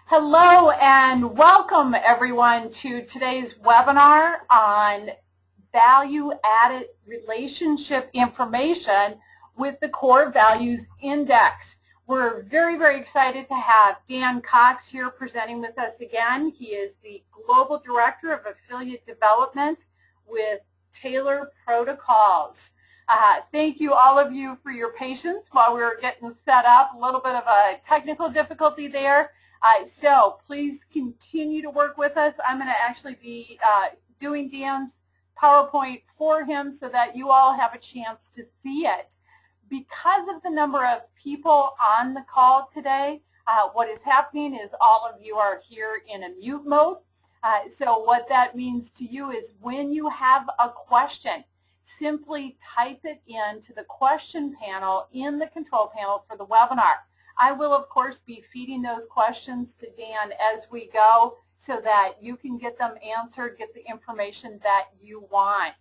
Hello and welcome everyone to today's webinar on value-added relationship information with the Core Values Index. We're very, very excited to have Dan Cox here presenting with us again. He is the Global Director of Affiliate Development with Taylor Protocols. Thank you, all of you, for your patience while we were getting set up. A little bit of a technical difficulty there. So please continue to work with us. I'm going to actually be doing Dan's PowerPoint for him so that you all have a chance to see it. Because of the number of people on the call today, what is happening is all of you are here in a mute mode. So what that means to you is when you have a question, simply type it into the question panel in the control panel for the webinar. I will, of course, be feeding those questions to Dan as we go so that you can get them answered, get the information that you want.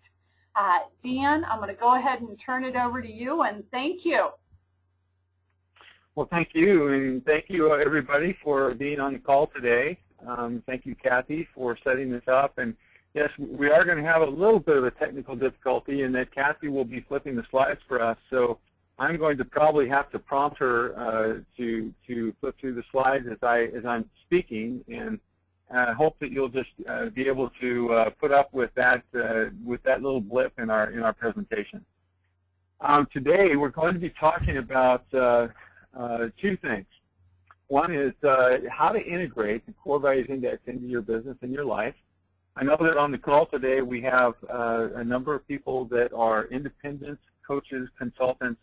Dan, I'm going to go ahead and turn it over to you, and thank you. Well, thank you, and thank you, everybody, for being on the call today. Thank you, Kathy, for setting this up. And yes, we are going to have a little bit of a technical difficulty in that Kathy will be flipping the slides for us. So I'm going to probably have to prompt her to flip through the slides as I'm speaking, and hope that you'll just be able to put up with that little blip in our presentation. Today we're going to be talking about two things. One is how to integrate the Core Values Index into your business and your life. I know that on the call today we have a number of people that are independents, coaches, consultants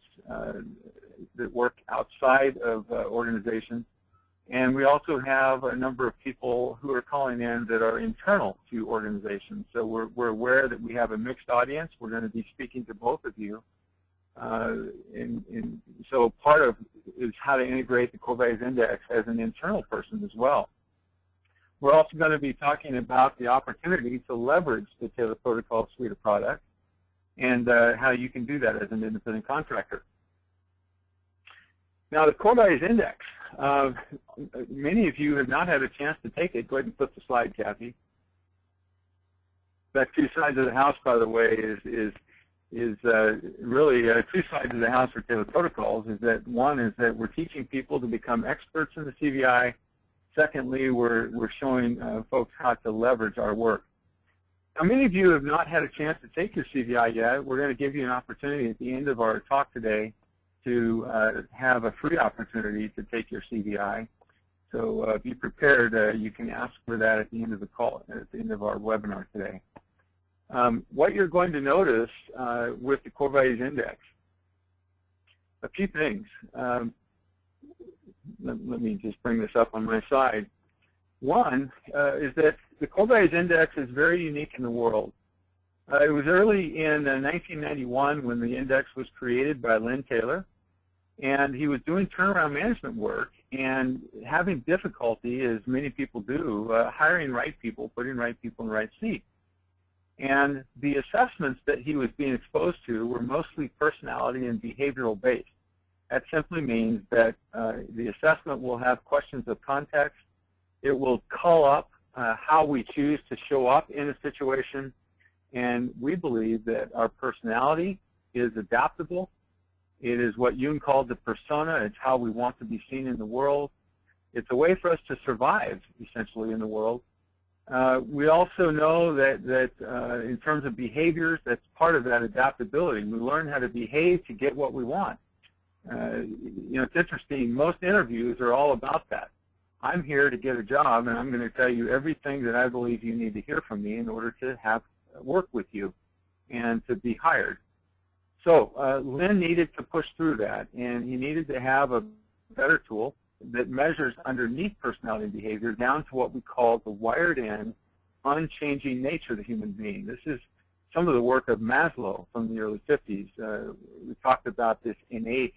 that work outside of organizations. And we also have a number of people who are calling in that are internal to organizations. So we're aware that we have a mixed audience. We're going to be speaking to both of you. And so part of is how to integrate the Core Values Index as an internal person as well. We're also going to be talking about the opportunity to leverage the Taylor Protocol suite of products and how you can do that as an independent contractor. Now, the Core Values Index, many of you have not had a chance to take it. Go ahead and flip the slide, Kathy. That two sides of the house, by the way, is really two sides of the house for Taylor Protocols. Is that one is that we're teaching people to become experts in the CVI. Secondly, we're showing folks how to leverage our work. Now, many of you have not had a chance to take your CVI yet. We're going to give you an opportunity at the end of our talk today to have a free opportunity to take your CVI. So be prepared. You can ask for that at the end of the call, at the end of our webinar today. What you're going to notice with the Core Values Index, a few things. Let me just bring this up on my side. One is that the Core Values Index is very unique in the world. It was early in 1991 when the index was created by Lynn Taylor, and he was doing turnaround management work and having difficulty, as many people do, hiring right people, putting right people in the right seat. And the assessments that he was being exposed to were mostly personality and behavioral based. That simply means that the assessment will have questions of context. It will call up how we choose to show up in a situation. And we believe that our personality is adaptable. It is what Jung called the persona. It's how we want to be seen in the world. It's a way for us to survive, essentially, in the world. We also know that in terms of behaviors, that's part of that adaptability. We learn how to behave to get what we want. It's interesting. Most interviews are all about that. I'm here to get a job, and I'm going to tell you everything that I believe you need to hear from me in order to have work with you and to be hired. So Lynn needed to push through that, and he needed to have a better tool that measures underneath personality and behavior down to what we call the wired-in, unchanging nature of the human being. This is some of the work of Maslow from the early 50s. We talked about this innate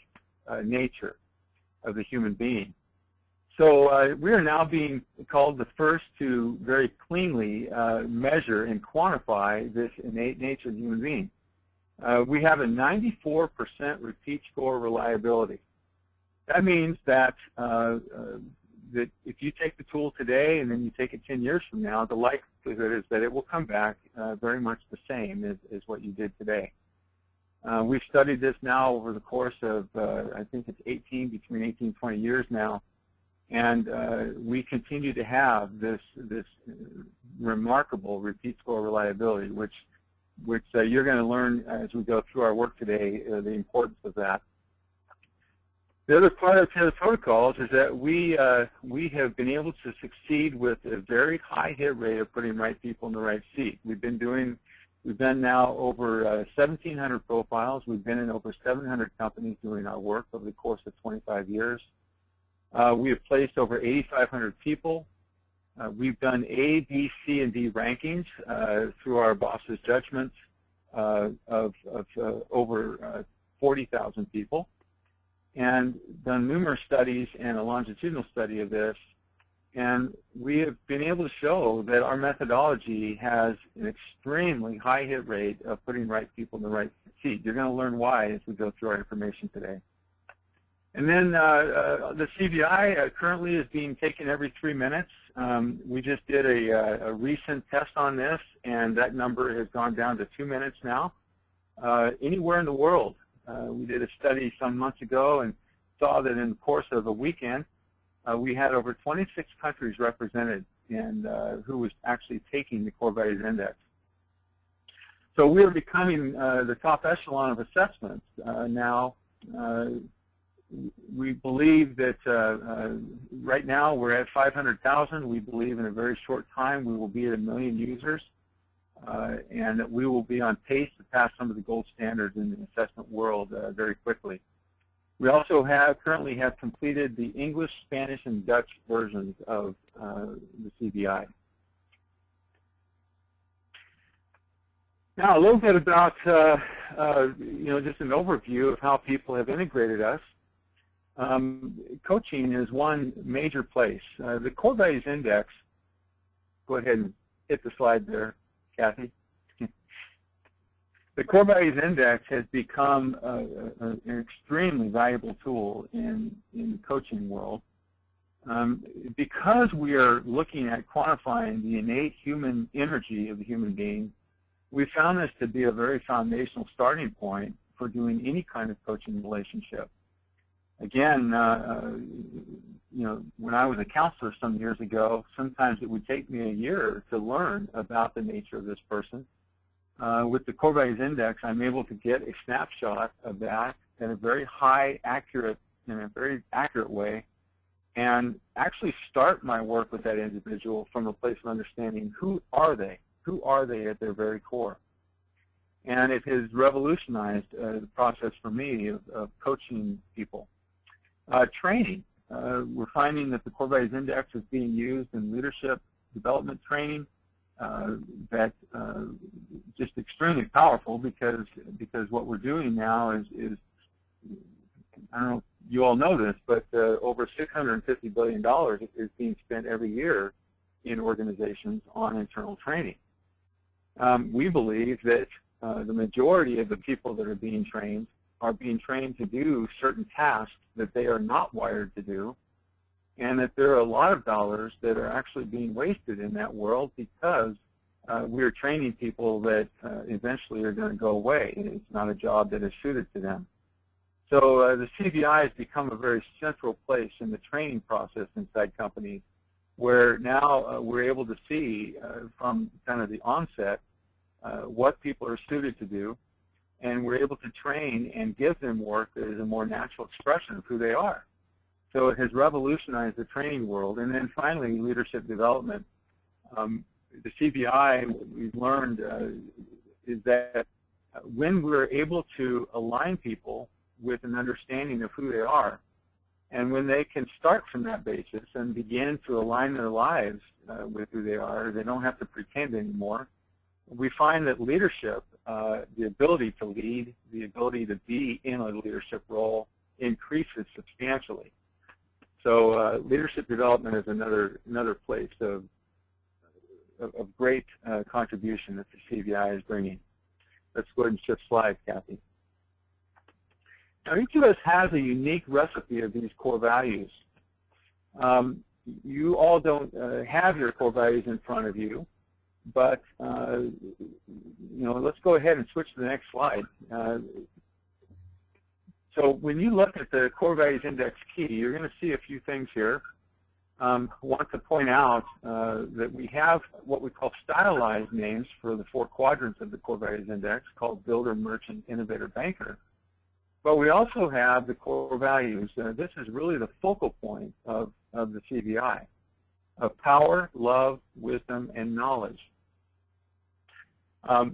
nature of the human being. So we are now being called the first to very cleanly measure and quantify this innate nature of the human being. We have a 94% repeat score reliability. That means that that if you take the tool today and then you take it 10 years from now, the likelihood is that it will come back very much the same as what you did today. We've studied this now over the course of, I think it's between 18 and 20 years now, and we continue to have this remarkable repeat score reliability, which you're going to learn as we go through our work today, the importance of that. The other part of the protocols is that we have been able to succeed with a very high hit rate of putting right people in the right seat. We've done now over 1,700 profiles. We've been in over 700 companies doing our work over the course of 25 years. We have placed over 8,500 people. We've done A, B, C, and D rankings through our boss's judgments of over 40,000 people, and done numerous studies and a longitudinal study of this. And we have been able to show that our methodology has an extremely high hit rate of putting right people in the right seat. You're going to learn why as we go through our information today. And then the CVI currently is being taken every 3 minutes. We just did a recent test on this, and that number has gone down to 2 minutes now. Anywhere in the world, we did a study some months ago and saw that in the course of a weekend, we had over 26 countries represented and who was actually taking the core values index. So we are becoming the top echelon of assessments now. We believe that right now we're at 500,000. We believe in a very short time we will be at 1 million users, and that we will be on pace to pass some of the gold standards in the assessment world very quickly. We also currently have completed the English, Spanish, and Dutch versions of the CVI. Now, a little bit about just an overview of how people have integrated us. Coaching is one major place. The Core Values Index, go ahead and hit the slide there, Kathy. The Core Values Index has become an extremely valuable tool in the coaching world. Because we are looking at quantifying the innate human energy of the human being, we found this to be a very foundational starting point for doing any kind of coaching relationship. Again, when I was a counselor some years ago, sometimes it would take me a year to learn about the nature of this person. With the Core Values Index, I'm able to get a snapshot of that in a very accurate way, and actually start my work with that individual from a place of understanding who are they at their very core. And it has revolutionized the process for me of coaching people. Training. We're finding that the Core Values Index is being used in leadership development training. That's just extremely powerful because what we're doing now is I don't know if you all know this, but over $650 billion is being spent every year in organizations on internal training. We believe that the majority of the people that are being trained to do certain tasks that they are not wired to do, and that there are a lot of dollars that are actually being wasted in that world because we're training people that eventually are going to go away. It's not a job that is suited to them. So the CVI has become a very central place in the training process inside companies, where now we're able to see from kind of the onset what people are suited to do, and we're able to train and give them work that is a more natural expression of who they are. So it has revolutionized the training world. And then finally, leadership development. The CVI, what we've learned is that when we're able to align people with an understanding of who they are, and when they can start from that basis and begin to align their lives with who they are, they don't have to pretend anymore. We find that leadership, the ability to lead, the ability to be in a leadership role, increases substantially. So leadership development is another place of great contribution that the CVI is bringing. Let's go ahead and shift slides, Kathy. Now, each of us has a unique recipe of these core values. you all don't have your core values in front of you, but let's go ahead and switch to the next slide. So when you look at the core values index key, you're going to see a few things here. I want to point out that we have what we call stylized names for the 4 quadrants of the core values index, called builder, merchant, innovator, banker. But we also have the core values. This is really the focal point of the CVI, of power, love, wisdom, and knowledge.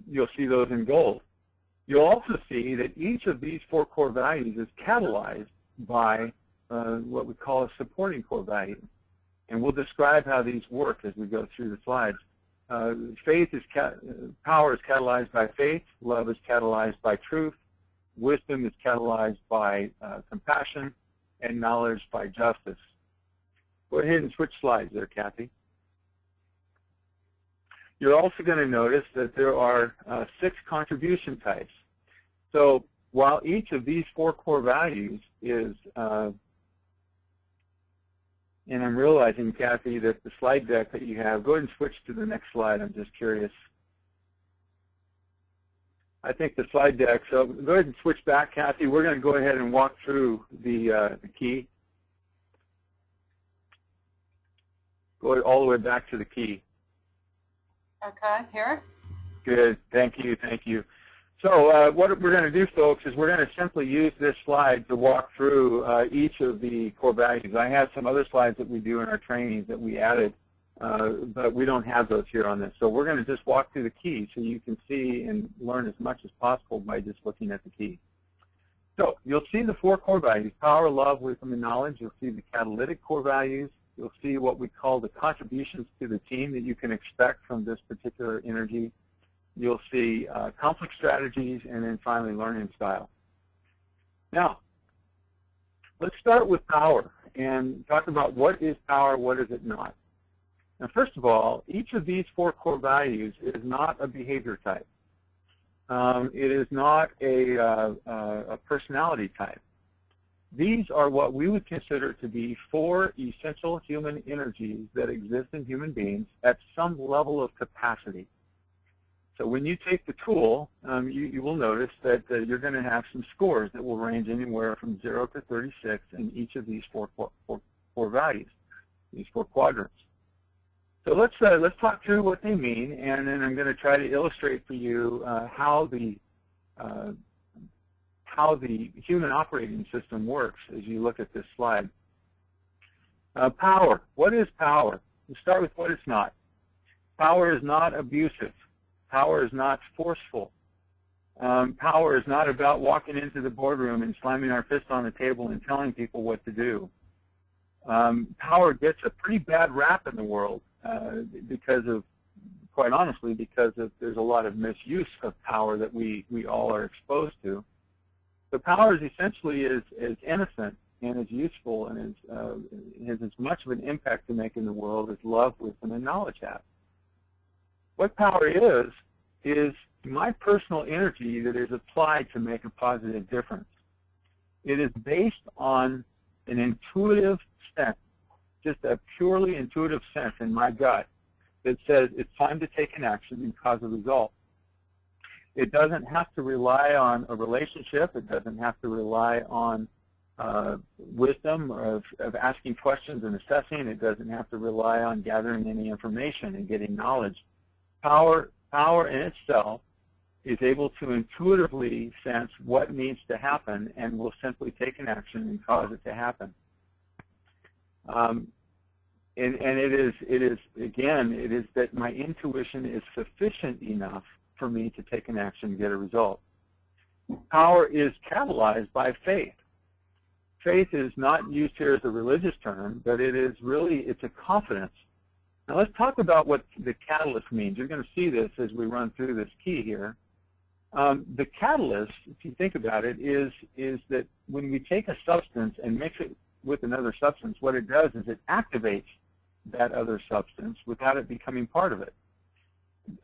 You'll see those in gold. You'll also see that each of these 4 core values is catalyzed by what we call a supporting core value. And we'll describe how these work as we go through the slides. Power is catalyzed by faith, love is catalyzed by truth, wisdom is catalyzed by compassion, and knowledge by justice. Go ahead and switch slides there, Kathy. You're also going to notice that there are 6 contribution types. So while each of these 4 core values is, and I'm realizing, Kathy, that the slide deck that you have, go ahead and switch to the next slide. I'm just curious. I think the slide deck, so go ahead and switch back, Kathy. We're going to go ahead and walk through the key. Go all the way back to the key. Okay, here. Good, thank you, thank you. So what we're going to do, folks, is we're going to simply use this slide to walk through each of the core values. I have some other slides that we do in our trainings that we added, but we don't have those here on this. So we're going to just walk through the key so you can see and learn as much as possible by just looking at the key. So you'll see the 4 core values: power, love, wisdom, and knowledge. You'll see the catalytic core values. You'll see what we call the contributions to the team that you can expect from this particular energy. You'll see conflict strategies, and then finally learning style. Now, let's start with power and talk about what is power, what is it not. Now, first of all, each of these 4 core values is not a behavior type. It is not a personality type. These are what we would consider to be 4 essential human energies that exist in human beings at some level of capacity. So when you take the tool, you will notice that you're going to have some scores that will range anywhere from 0 to 36 in each of these four values, these 4 quadrants. So let's talk through what they mean, and then I'm going to try to illustrate for you how the human operating system works as you look at this slide. Power. What is power? We'll start with what it's not. Power is not abusive. Power is not forceful. Power is not about walking into the boardroom and slamming our fist on the table and telling people what to do. Power gets a pretty bad rap in the world because of, quite honestly, because there's a lot of misuse of power that we all are exposed to. So power is essentially is innocent and is useful and has as much of an impact to make in the world as love, wisdom, and knowledge have. What power is my personal energy that is applied to make a positive difference. It is based on an intuitive sense, just a purely intuitive sense in my gut that says it's time to take an action and cause a result. It doesn't have to rely on a relationship. It doesn't have to rely on wisdom of asking questions and assessing. It doesn't have to rely on gathering any information and getting knowledge. Power in itself is able to intuitively sense what needs to happen and will simply take an action and cause it to happen. And it is that my intuition is sufficient enough for me to take an action and get a result. Power is catalyzed by faith. Faith is not used here as a religious term, but it is really, it's a confidence. Now let's talk about what the catalyst means. You're going to see this as we run through this key here. The catalyst, if you think about it, is that when we take a substance and mix it with another substance, what it does is it activates that other substance without it becoming part of it.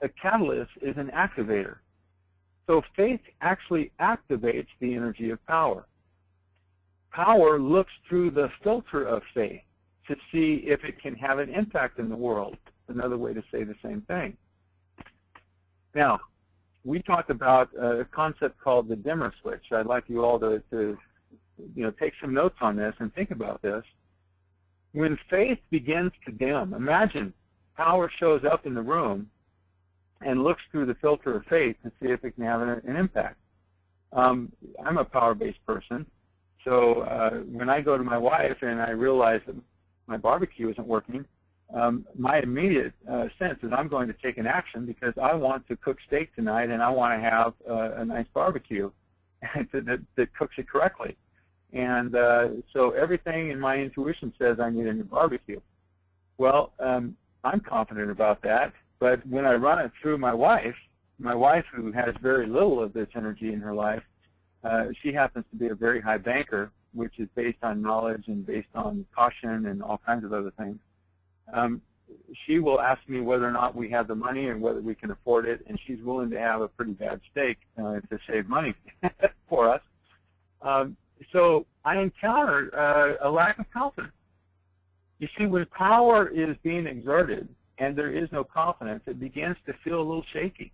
A catalyst is an activator. So faith actually activates the energy of power. Power looks through the filter of faith. to see if it can have an impact in the world. Another way to say the same thing. Now, we talked about a concept called the dimmer switch. I'd like you all to take some notes on this and think about this. When faith begins to dim, imagine power shows up in the room and looks through the filter of faith to see if it can have an impact. I'm a power-based person, so when I go to my wife and I realize that my barbecue isn't working, my immediate sense is I'm going to take an action because I want to cook steak tonight and I want to have a nice barbecue that cooks it correctly. And so everything in my intuition says I need a new barbecue. Well, I'm confident about that, but when I run it through my wife who has very little of this energy in her life, she happens to be a very high banker, which is based on knowledge and based on caution and all kinds of other things. She will ask me whether or not we have the money and whether we can afford it, and she's willing to have a pretty bad steak to save money for us. So I encountered a lack of confidence. You see, when power is being exerted and there is no confidence, it begins to feel a little shaky.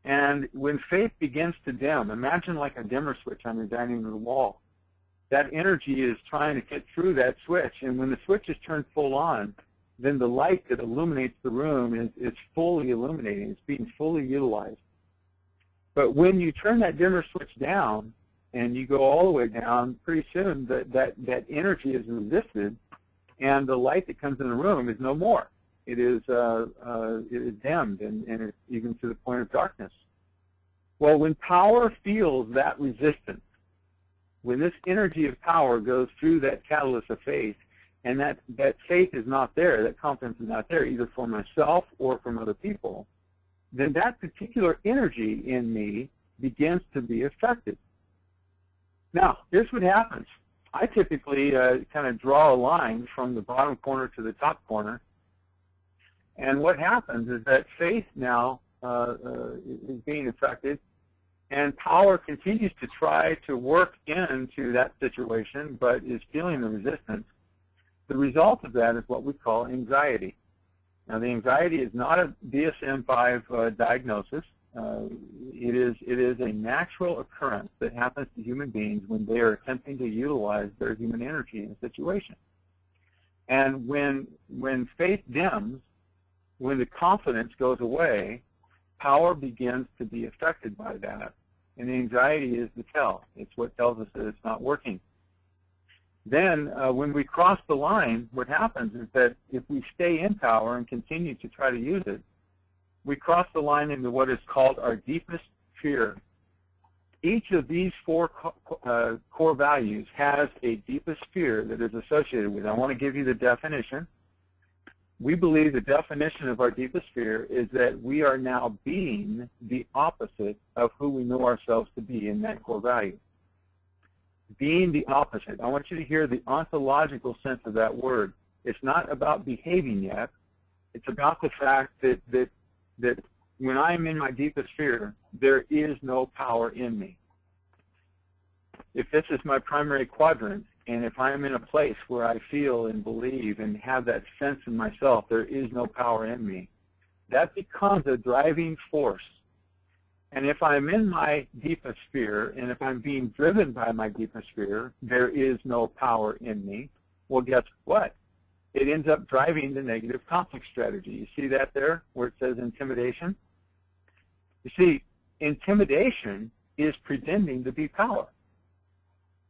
And when faith begins to dim, imagine like a dimmer switch on your dining room wall. That energy is trying to get through that switch, and when the switch is turned full on, then the light that illuminates the room is fully illuminating. It's being fully utilized. But when you turn that dimmer switch down and you go all the way down, pretty soon that energy is resisted, and the light that comes in the room is no more. It is dimmed, and it's even to the point of darkness. Well, when power feels that resistance, when this energy of power goes through that catalyst of faith, and that faith is not there, that confidence is not there, either for myself or from other people, then that particular energy in me begins to be affected. Now, here's what happens. I typically kind of draw a line from the bottom corner to the top corner, and what happens is that faith now is being affected, and power continues to try to work into that situation, but is feeling the resistance. The result of that is what we call anxiety. Now, the anxiety is not a DSM-5 diagnosis. It is a natural occurrence that happens to human beings when they are attempting to utilize their human energy in a situation. And when faith dims, when the confidence goes away, power begins to be affected by that. And the anxiety is the tell. It's what tells us that it's not working. Then when we cross the line, what happens is that if we stay in power and continue to try to use it, we cross the line into what is called our deepest fear. Each of these four core values has a deepest fear that is associated with it. I want to give you the definition. We believe the definition of our deepest fear is that we are now being the opposite of who we know ourselves to be in that core value. Being the opposite. I want you to hear the ontological sense of that word. It's not about behaving yet. It's about the fact that when I'm in my deepest fear, there is no power in me. If this is my primary quadrant, and if I'm in a place where I feel and believe and have that sense in myself, there is no power in me, that becomes a driving force. And if I'm in my deepest fear, and if I'm being driven by my deepest fear, there is no power in me, well, guess what? It ends up driving the negative conflict strategy. You see that there where it says intimidation? You see, intimidation is pretending to be power.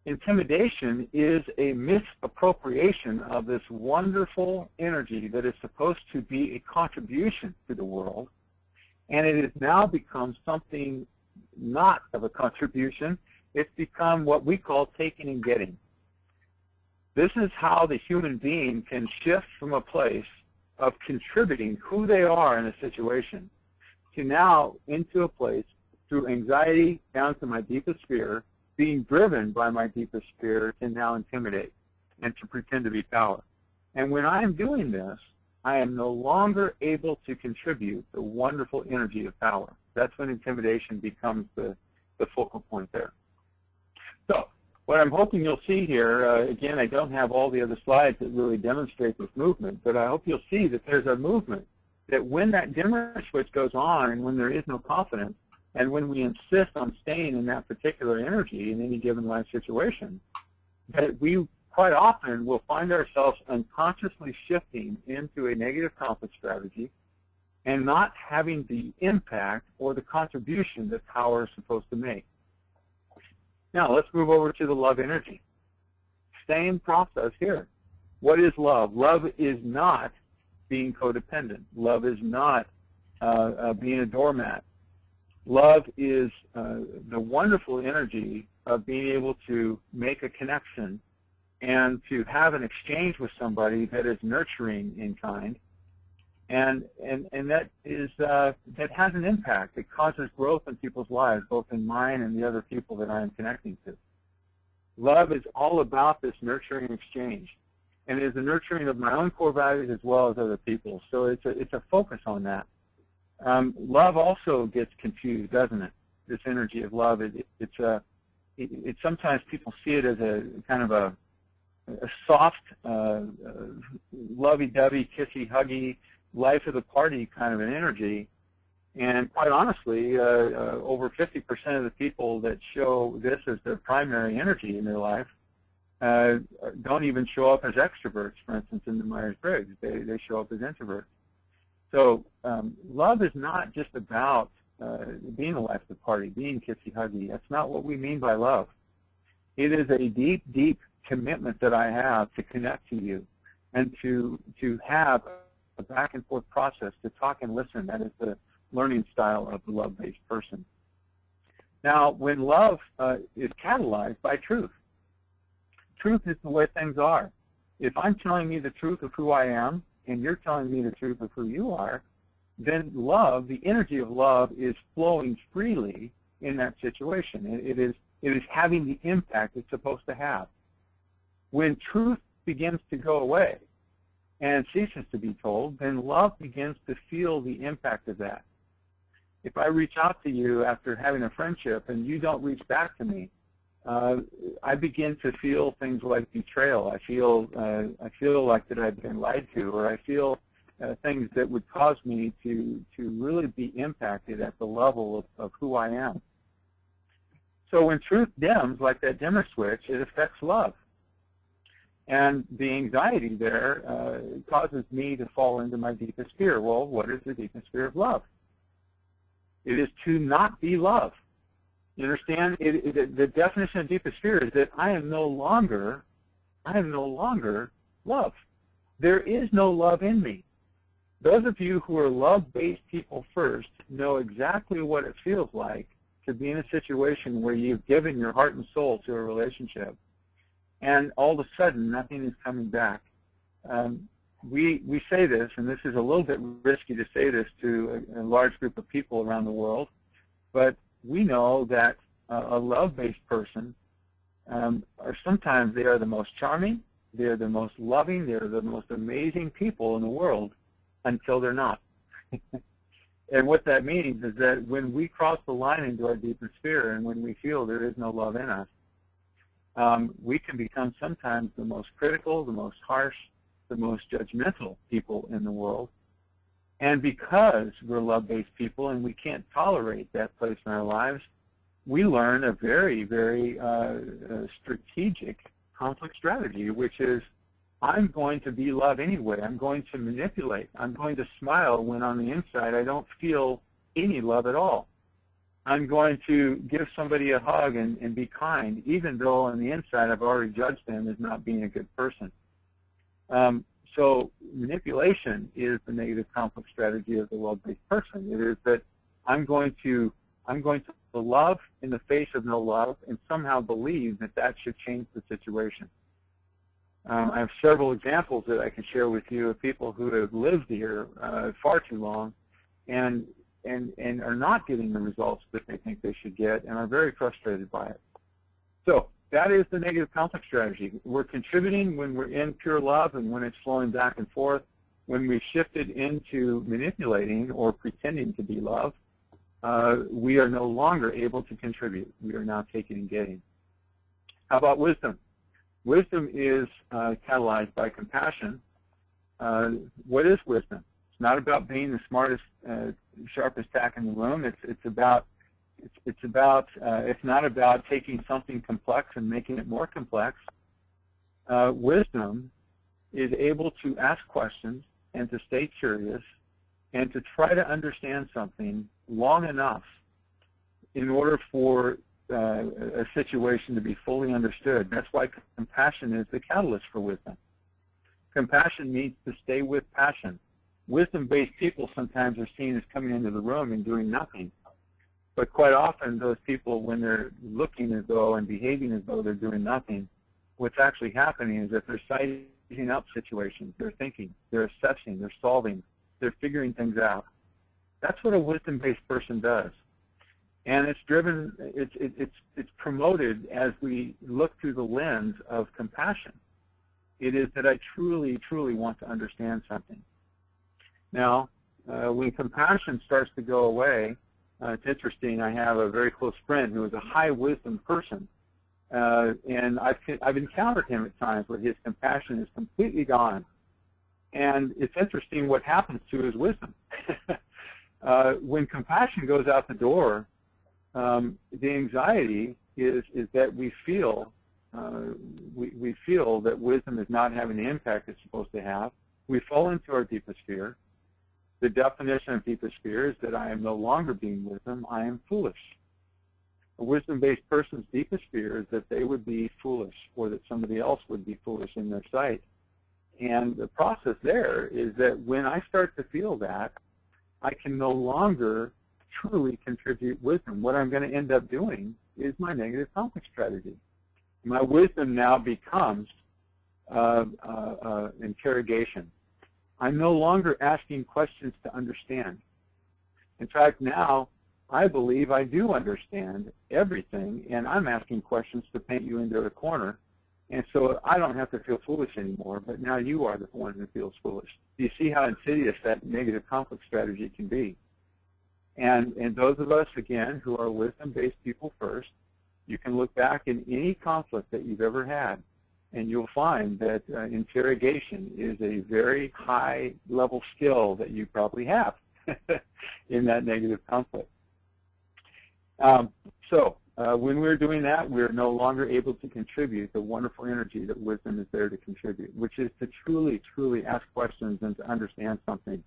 Intimidation is a misappropriation of this wonderful energy that is supposed to be a contribution to the world, and it has now become something not of a contribution. It's become what we call taking and getting. This is how the human being can shift from a place of contributing who they are in a situation to now into a place through anxiety down to my deepest fear, being driven by my deepest fear to now intimidate and to pretend to be power. And when I am doing this, I am no longer able to contribute the wonderful energy of power. That's when intimidation becomes the focal point there. So What I'm hoping you'll see here, again, I don't have all the other slides that really demonstrate this movement, but I hope you'll see that there's a movement, that when that dimmer switch goes on and when there is no confidence, and when we insist on staying in that particular energy in any given life situation, that we quite often will find ourselves unconsciously shifting into a negative conflict strategy and not having the impact or the contribution that power is supposed to make. Now, let's move over to the love energy. Same process here. What is love? Love is not being codependent. Love is not being a doormat. Love is the wonderful energy of being able to make a connection and to have an exchange with somebody that is nurturing in kind, and that is that has an impact. It causes growth in people's lives, both in mine and the other people that I am connecting to. Love is all about this nurturing exchange, and it is the nurturing of my own core values as well as other people's. So it's a focus on that. Love also gets confused, doesn't it? This energy of love, it's sometimes people see it as a kind of a soft, lovey-dovey, kissy-huggy, life of the party kind of an energy. And quite honestly, over 50% of the people that show this as their primary energy in their life don't even show up as extroverts, for instance, in the Myers-Briggs. They show up as introverts. So love is not just about being a life of the party, being kissy-huggy. That's not what we mean by love. It is a deep, deep commitment that I have to connect to you and to have a back and forth process, to talk and listen. That is the learning style of the love-based person. Now, when love is catalyzed by truth, truth is the way things are. If I'm telling you the truth of who I am and you're telling me the truth of who you are, then love, the energy of love, is flowing freely in that situation. It is having the impact it's supposed to have. When truth begins to go away and ceases to be told, then love begins to feel the impact of that. If I reach out to you after having a friendship and you don't reach back to me, I begin to feel things like betrayal. I feel like that I've been lied to, or I feel things that would cause me to really be impacted at the level of who I am. So when truth dims, like that dimmer switch, it affects love. And the anxiety there causes me to fall into my deepest fear. Well, what is the deepest fear of love? It is to not be love. You understand? The definition of deepest fear is that I am no longer love. There is no love in me. Those of you who are love-based people first know exactly what it feels like to be in a situation where you've given your heart and soul to a relationship, and all of a sudden nothing is coming back. We say this, and this is a little bit risky to say this to a large group of people around the world, but we know that a love-based person, sometimes they are the most charming, they're the most loving, they're the most amazing people in the world until they're not. And what that means is that when we cross the line into our deepest fear and when we feel there is no love in us, we can become sometimes the most critical, the most harsh, the most judgmental people in the world. And because we're love-based people and we can't tolerate that place in our lives, we learn a very, very strategic conflict strategy, which is I'm going to be love anyway. I'm going to manipulate. I'm going to smile when on the inside I don't feel any love at all. I'm going to give somebody a hug and be kind, even though on the inside I've already judged them as not being a good person. So manipulation is the negative conflict strategy of the love-based person. It is that I'm going to love in the face of no love and somehow believe that that should change the situation. I have several examples that I can share with you of people who have lived here far too long and are not getting the results that they think they should get and are very frustrated by it. So that is the negative conflict strategy. We're contributing when we're in pure love and when it's flowing back and forth. When we've shifted into manipulating or pretending to be love, we are no longer able to contribute. We are now taking and getting. How about wisdom? Wisdom is catalyzed by compassion. What is wisdom? It's not about being the smartest, sharpest tack in the room. It's not about taking something complex and making it more complex. Wisdom is able to ask questions and to stay curious and to try to understand something long enough in order for a situation to be fully understood. That's why compassion is the catalyst for wisdom. Compassion means to stay with passion. Wisdom-based people sometimes are seen as coming into the room and doing nothing. But quite often, those people, when they're looking as though and behaving as though they're doing nothing, what's actually happening is that they're sizing up situations. They're thinking, they're assessing, they're solving, they're figuring things out. That's what a wisdom-based person does. And it's driven, it's promoted as we look through the lens of compassion. It is that I truly, truly want to understand something. Now, when compassion starts to go away, it's interesting. I have a very close friend who is a high wisdom person, and I've encountered him at times where his compassion is completely gone. And it's interesting what happens to his wisdom. When compassion goes out the door, the anxiety is that we feel that wisdom is not having the impact it's supposed to have. We fall into our deepest fear. The definition of deepest fear is that I am no longer being wisdom, I am foolish. A wisdom-based person's deepest fear is that they would be foolish or that somebody else would be foolish in their sight. And the process there is that when I start to feel that, I can no longer truly contribute wisdom. What I'm going to end up doing is my negative conflict strategy. My wisdom now becomes interrogation. I'm no longer asking questions to understand. In fact, now I believe I do understand everything, and I'm asking questions to paint you into a corner. And so I don't have to feel foolish anymore, but now you are the one who feels foolish. Do you see how insidious that negative conflict strategy can be? And those of us, again, who are wisdom-based people first, you can look back in any conflict that you've ever had, and you'll find that interrogation is a very high-level skill that you probably have in that negative conflict. When we're doing that, we're no longer able to contribute the wonderful energy that wisdom is there to contribute, which is to truly, truly ask questions and to understand something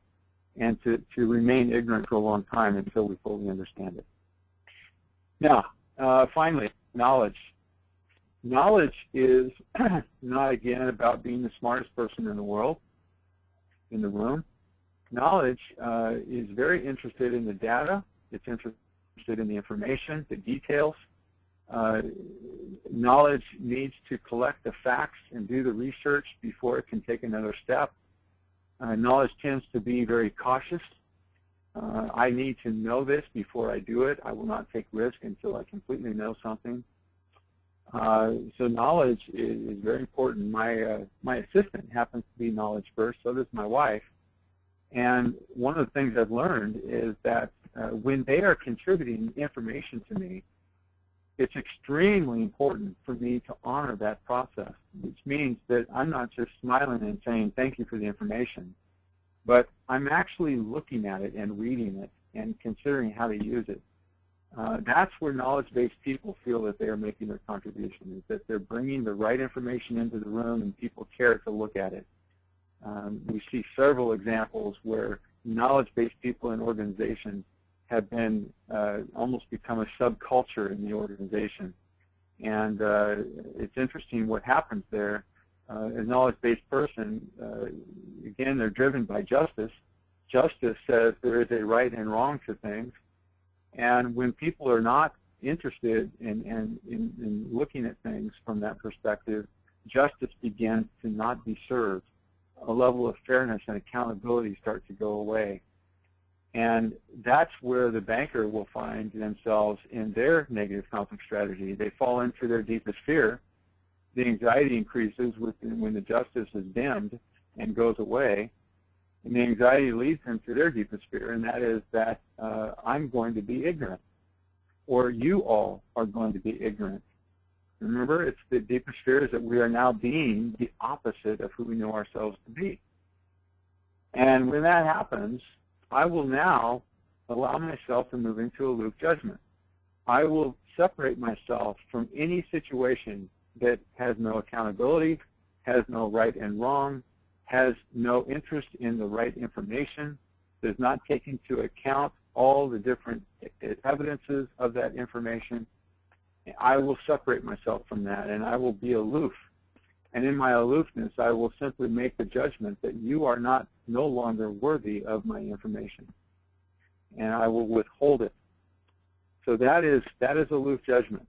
and to remain ignorant for a long time until we fully understand it. Now, finally, knowledge. Knowledge is not, again, about being the smartest person in the world, in the room. Knowledge is very interested in the data. It's interested in the information, the details. Knowledge needs to collect the facts and do the research before it can take another step. Knowledge tends to be very cautious. I need to know this before I do it. I will not take risk until I completely know something. So knowledge is very important. My assistant happens to be knowledge first, so does my wife. And one of the things I've learned is that when they are contributing information to me, it's extremely important for me to honor that process, which means that I'm not just smiling and saying thank you for the information, but I'm actually looking at it and reading it and considering how to use it. That's where knowledge-based people feel that they are making their contribution, is that they're bringing the right information into the room and people care to look at it. We see several examples where knowledge-based people in organizations have been almost become a subculture in the organization. And it's interesting what happens there. A knowledge-based person, again, they're driven by justice. Justice says there is a right and wrong to things. And when people are not interested in looking at things from that perspective, justice begins to not be served. A level of fairness and accountability start to go away. And that's where the banker will find themselves in their negative conflict strategy. They fall into their deepest fear. The anxiety increases when the justice is dimmed and goes away. And the anxiety leads them to their deepest fear, and that is that I'm going to be ignorant, or you all are going to be ignorant. Remember, it's the deepest fear is that we are now being the opposite of who we know ourselves to be. And when that happens, I will now allow myself to move into aloof judgment. I will separate myself from any situation that has no accountability, has no right and wrong, has no interest in the right information, does not take into account all the different evidences of that information. I will separate myself from that, and I will be aloof. And in my aloofness, I will simply make the judgment that you are no longer worthy of my information, and I will withhold it. So that is aloof judgment.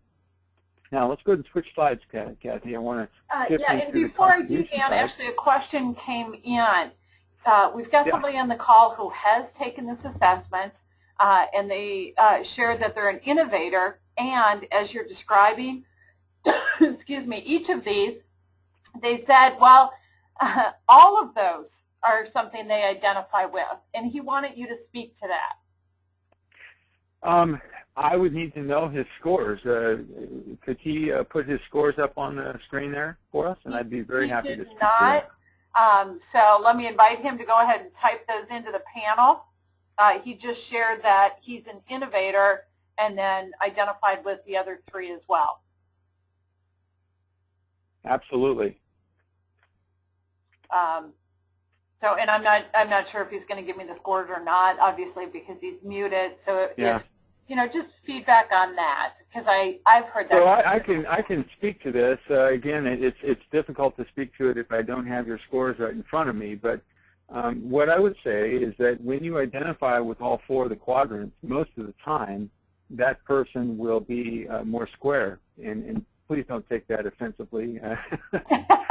Now let's go ahead and switch slides, Kathy. I want to yeah, and before I do, Dan, actually a question came in. We've got somebody on the call who has taken this assessment, and they shared that they're an innovator, and as you're describing, excuse me, each of these, they said, well, all of those are something they identify with, and he wanted you to speak to that. I would need to know his scores. Could he put his scores up on the screen there for us? And I'd be very happy to speak to that. So let me invite him to go ahead and type those into the panel. He just shared that he's an innovator and then identified with the other three as well. Absolutely. So, and I'm not sure if he's going to give me the scores or not, obviously, because he's muted. So, yeah. if, you know, just feedback on that, because I've heard that. So I can speak to this. Again, it's difficult to speak to it if I don't have your scores right in front of me. But what I would say is that when you identify with all four of the quadrants, most of the time, that person will be more square. And please don't take that offensively.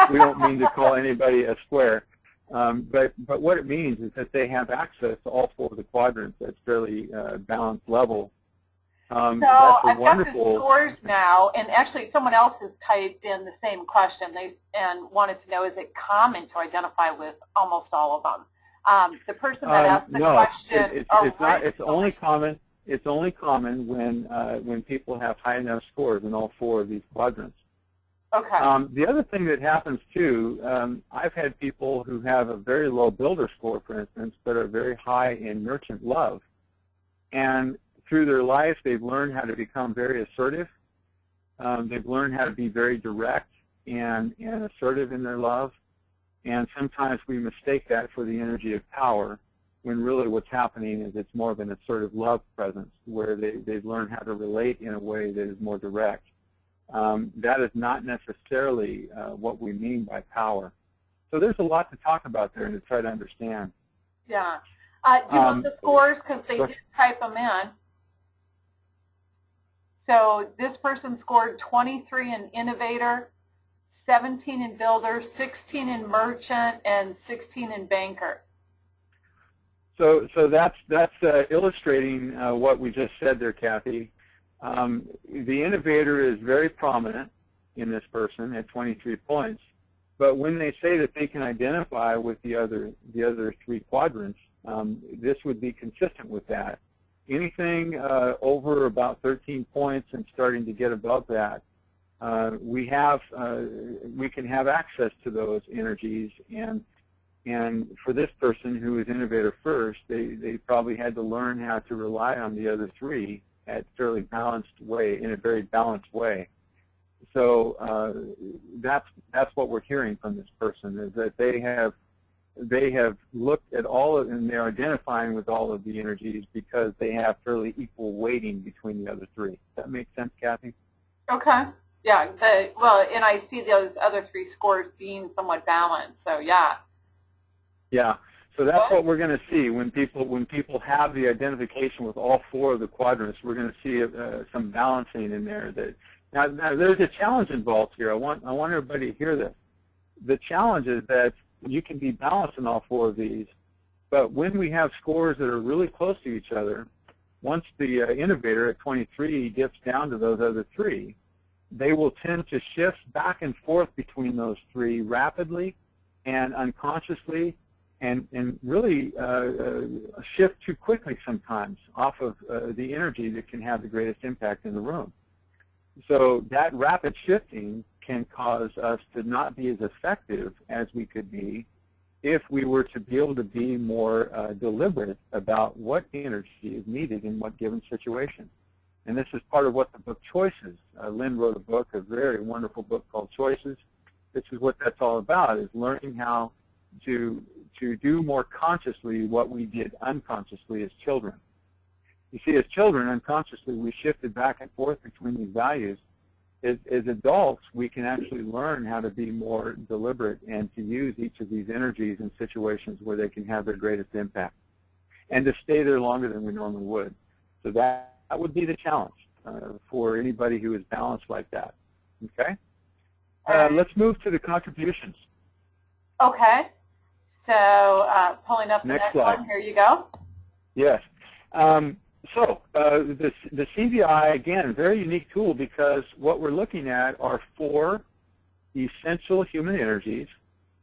We don't mean to call anybody a square. But what it means is that they have access to all four of the quadrants at fairly balanced level. So I've got the scores now, and actually someone else has typed in the same question and wanted to know, is it common to identify with almost all of them? The person that asked the question, it's only common. It's only common when people have high enough scores in all four of these quadrants. Okay. The other thing that happens too, I've had people who have a very low builder score, for instance, but are very high in nurturant love, and through their life they've learned how to become very assertive. They've learned how to be very direct and assertive in their love, and sometimes we mistake that for the energy of power, when really what's happening is it's more of an assertive love presence, where they've learned how to relate in a way that is more direct. That is not necessarily what we mean by power. So there's a lot to talk about there and to try to understand. Yeah. Do you want the scores? Because they did type them in. So this person scored 23 in innovator, 17 in builder, 16 in merchant, and 16 in banker. So that's illustrating what we just said there, Kathy. The innovator is very prominent in this person at 23 points, but when they say that they can identify with the other three quadrants, this would be consistent with that. Anything over about 13 points and starting to get above that, we can have access to those energies, and for this person who is innovator first, they probably had to learn how to rely on the other three at fairly balanced way, in a very balanced way. So that's what we're hearing from this person, is that they have looked at all of, and they're identifying with all of the energies because they have fairly equal weighting between the other three. Does that make sense, Kathy? Okay. Yeah. Well, and I see those other three scores being somewhat balanced. So yeah. Yeah. So that's what we're going to see when people have the identification with all four of the quadrants. We're going to see some balancing in there. Now there's a challenge involved here. I want everybody to hear this. The challenge is that you can be balanced in all four of these, but when we have scores that are really close to each other, once the innovator at 23 dips down to those other three, they will tend to shift back and forth between those three rapidly and unconsciously, and really shift too quickly sometimes off of the energy that can have the greatest impact in the room. So that rapid shifting can cause us to not be as effective as we could be if we were to be able to be more deliberate about what energy is needed in what given situation. And this is part of what the book Choices, Lynn wrote a book, a very wonderful book called Choices. This is what that's all about, is learning how to do more consciously what we did unconsciously as children. You see, as children, unconsciously, we shifted back and forth between these values. As adults, we can actually learn how to be more deliberate and to use each of these energies in situations where they can have their greatest impact, and to stay there longer than we normally would. So that would be the challenge for anybody who is balanced like that. Okay? Let's move to the contributions. Okay. So pulling up the next slide. one. Here you go. Yes. So the CVI, again, a very unique tool, because what we're looking at are 4 essential human energies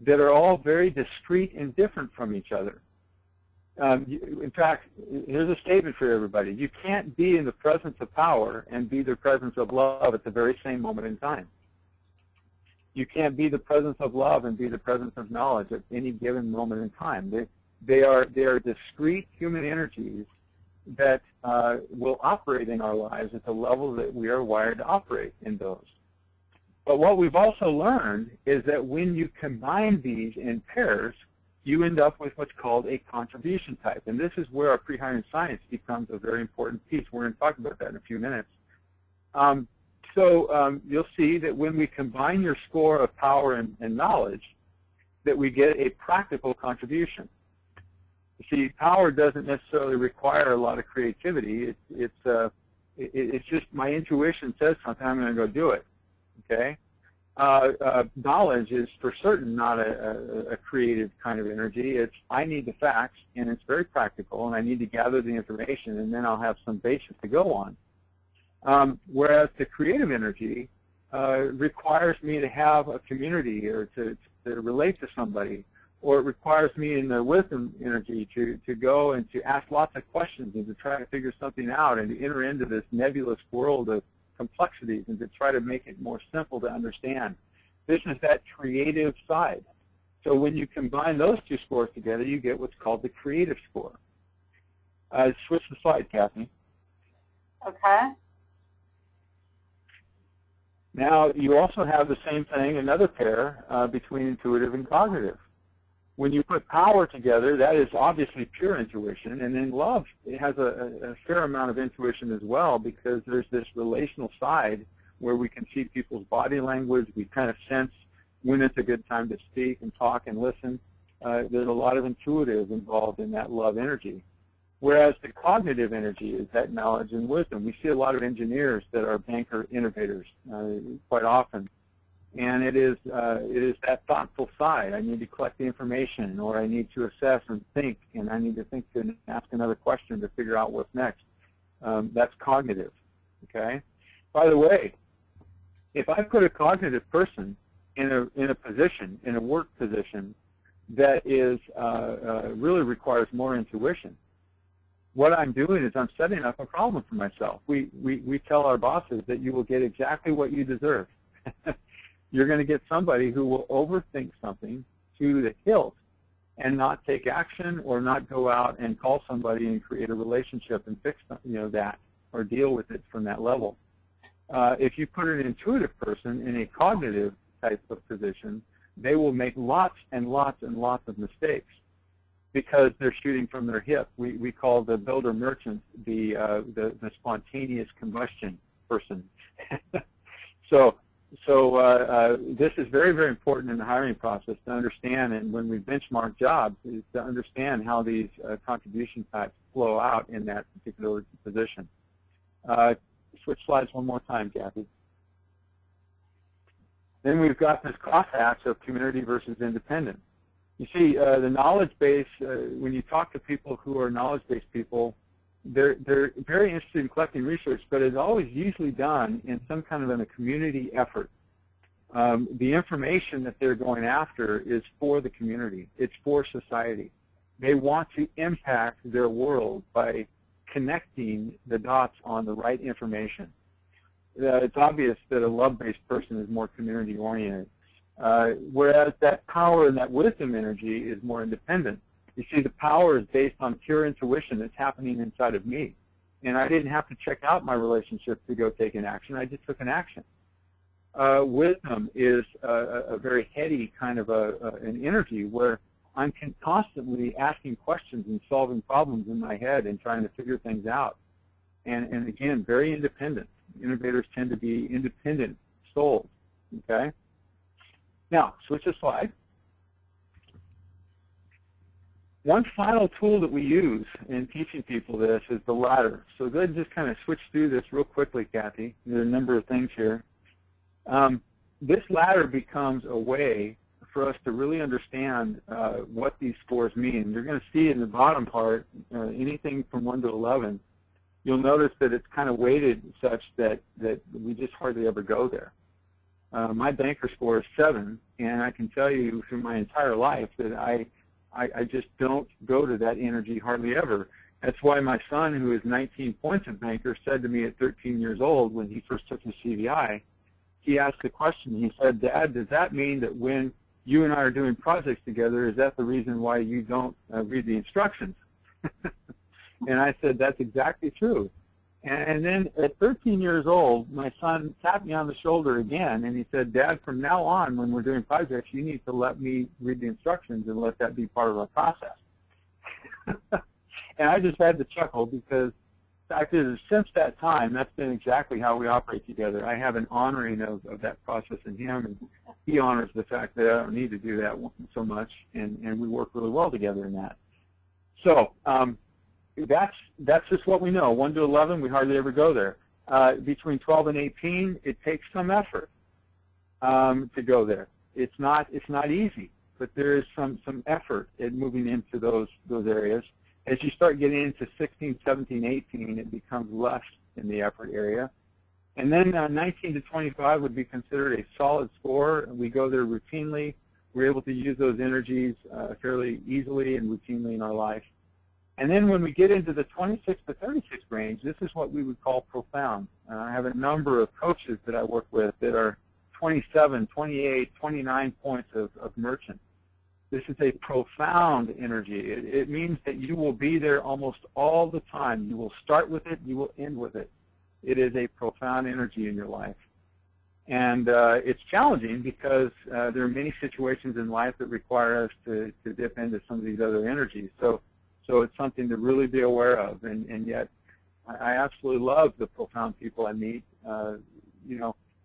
that are all very discrete and different from each other. In fact, here's a statement for everybody. You can't be in the presence of power and be the presence of love at the very same moment in time. You can't be the presence of love and be the presence of knowledge at any given moment in time. They are discrete human energies that will operate in our lives at the level that we are wired to operate in those. But what we've also learned is that when you combine these in pairs, you end up with what's called a contribution type. And this is where our pre-hiring science becomes a very important piece. We're going to talk about that in a few minutes. You'll see that when we combine your score of power and knowledge, that we get a practical contribution. You see, power doesn't necessarily require a lot of creativity. It's just my intuition says something, I'm going to go do it. Okay? Knowledge is for certain not a creative kind of energy. It's I need the facts, and it's very practical, and I need to gather the information, and then I'll have some basis to go on. Whereas the creative energy requires me to have a community or to relate to somebody, or it requires me in the wisdom energy to go and to ask lots of questions and to try to figure something out and to enter into this nebulous world of complexities and to try to make it more simple to understand. This is that creative side. So when you combine those 2 scores together, you get what's called the creative score. Switch the slide, Kathy. Okay. Now, you also have the same thing, another pair between intuitive and cognitive. When you put power together, that is obviously pure intuition, and then love, it has a fair amount of intuition as well, because there's this relational side where we can see people's body language, we kind of sense when it's a good time to speak and talk and listen. There's a lot of intuitive involved in that love energy. Whereas the cognitive energy is that knowledge and wisdom. We see a lot of engineers that are banker innovators quite often. And it is that thoughtful side. I need to collect the information, or I need to assess and think, and I need to think to ask another question to figure out what's next. That's cognitive. Okay. By the way, if I put a cognitive person in a position, in a work position, that is really requires more intuition, what I'm doing is I'm setting up a problem for myself. We tell our bosses that you will get exactly what you deserve. You're going to get somebody who will overthink something to the hilt and not take action or not go out and call somebody and create a relationship and fix that or deal with it from that level. If you put an intuitive person in a cognitive type of position, they will make lots and lots and lots of mistakes because they're shooting from their hip. We call the builder merchant the spontaneous combustion person. So this is very, very important in the hiring process to understand, and when we benchmark jobs, is to understand how these contribution types flow out in that particular position. Switch slides one more time, Kathy. Then we've got this crosshatch of community versus independent. You see, the knowledge base, when you talk to people who are knowledge-based people, they're very interested in collecting research, but it's always usually done in some kind of a community effort. The information that they're going after is for the community. It's for society. They want to impact their world by connecting the dots on the right information. it's obvious that a love-based person is more community-oriented, whereas that power and that wisdom energy is more independent. You see, the power is based on pure intuition that's happening inside of me. And I didn't have to check out my relationship to go take an action. I just took an action. Wisdom is a very heady kind of an energy where I'm constantly asking questions and solving problems in my head and trying to figure things out. And again, very independent. Innovators tend to be independent souls. Okay? Now, switch the slide. One final tool that we use in teaching people this is the ladder. So go ahead and just kind of switch through this real quickly, Kathy. There are a number of things here. This ladder becomes a way for us to really understand what these scores mean. You're going to see in the bottom part, anything from 1 to 11, you'll notice that it's kind of weighted such that we just hardly ever go there. My banker score is 7, and I can tell you through my entire life that I just don't go to that energy hardly ever. That's why my son, who is 19 points of banker, said to me at 13 years old when he first took his CVI, he asked a question. He said, "Dad, does that mean that when you and I are doing projects together, is that the reason why you don't read the instructions?" And I said, "That's exactly true." And then at 13 years old, my son tapped me on the shoulder again, and he said, "Dad, from now on, when we're doing projects, you need to let me read the instructions and let that be part of our process." And I just had to chuckle because the fact is, since that time, that's been exactly how we operate together. I have an honoring of that process in him, and he honors the fact that I don't need to do that so much, and we work really well together in that. So that's just what we know. 1 to 11, we hardly ever go there. Between 12 and 18, it takes some effort to go there. It's not easy, but there is some effort in moving into those areas. As you start getting into 16, 17, 18, it becomes less in the effort area. And then 19 to 25 would be considered a solid score. We go there routinely. We're able to use those energies fairly easily and routinely in our life. And then when we get into the 26 to 36 range, this is what we would call profound. I have a number of coaches that I work with that are 27, 28, 29 points of merchant. This is a profound energy. It means that you will be there almost all the time. You will start with it. You will end with it. It is a profound energy in your life. And it's challenging because there are many situations in life that require us to dip into some of these other energies. So it's something to really be aware of. And yet I absolutely love the profound people I meet.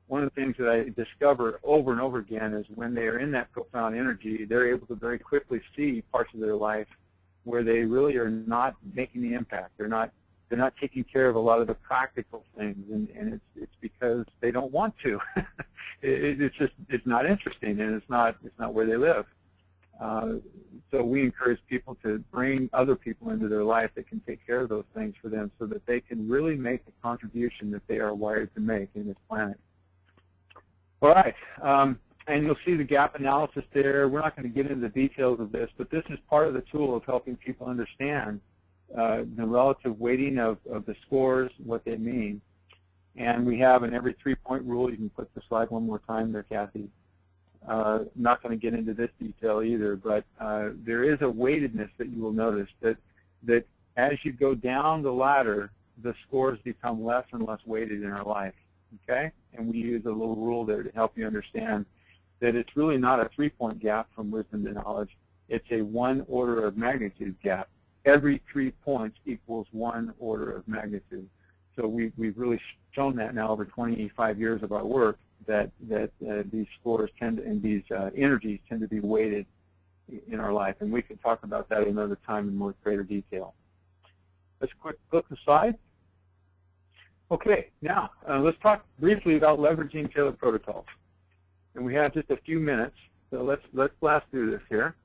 One of the things that I discover over and over again is when they are in that profound energy, they're able to very quickly see parts of their life where they really are not making the impact. They're not taking care of a lot of the practical things, and it's because they don't want to. It's not interesting, and it's not where they live. So we encourage people to bring other people into their life that can take care of those things for them so that they can really make the contribution that they are wired to make in this planet. All right, and you'll see the gap analysis there. We're not going to get into the details of this, but this is part of the tool of helping people understand the relative weighting of the scores, what they mean. And we have an every 3-point rule. You can put the slide one more time there, Kathy. Not going to get into this detail either, but there is a weightedness that you will notice that as you go down the ladder, the scores become less and less weighted in our life. Okay? And we use a little rule there to help you understand that it's really not a 3-point gap from wisdom to knowledge. It's a 1 order of magnitude gap. Every 3 points equals 1 order of magnitude. So we've really shown that now over 25 years of our work that these scores tend to, and these energies tend to be weighted in our life. And we can talk about that another time in more greater detail. Let's quick flip the slide. Okay, now let's talk briefly about leveraging tailored protocols. And we have just a few minutes, so let's blast through this here.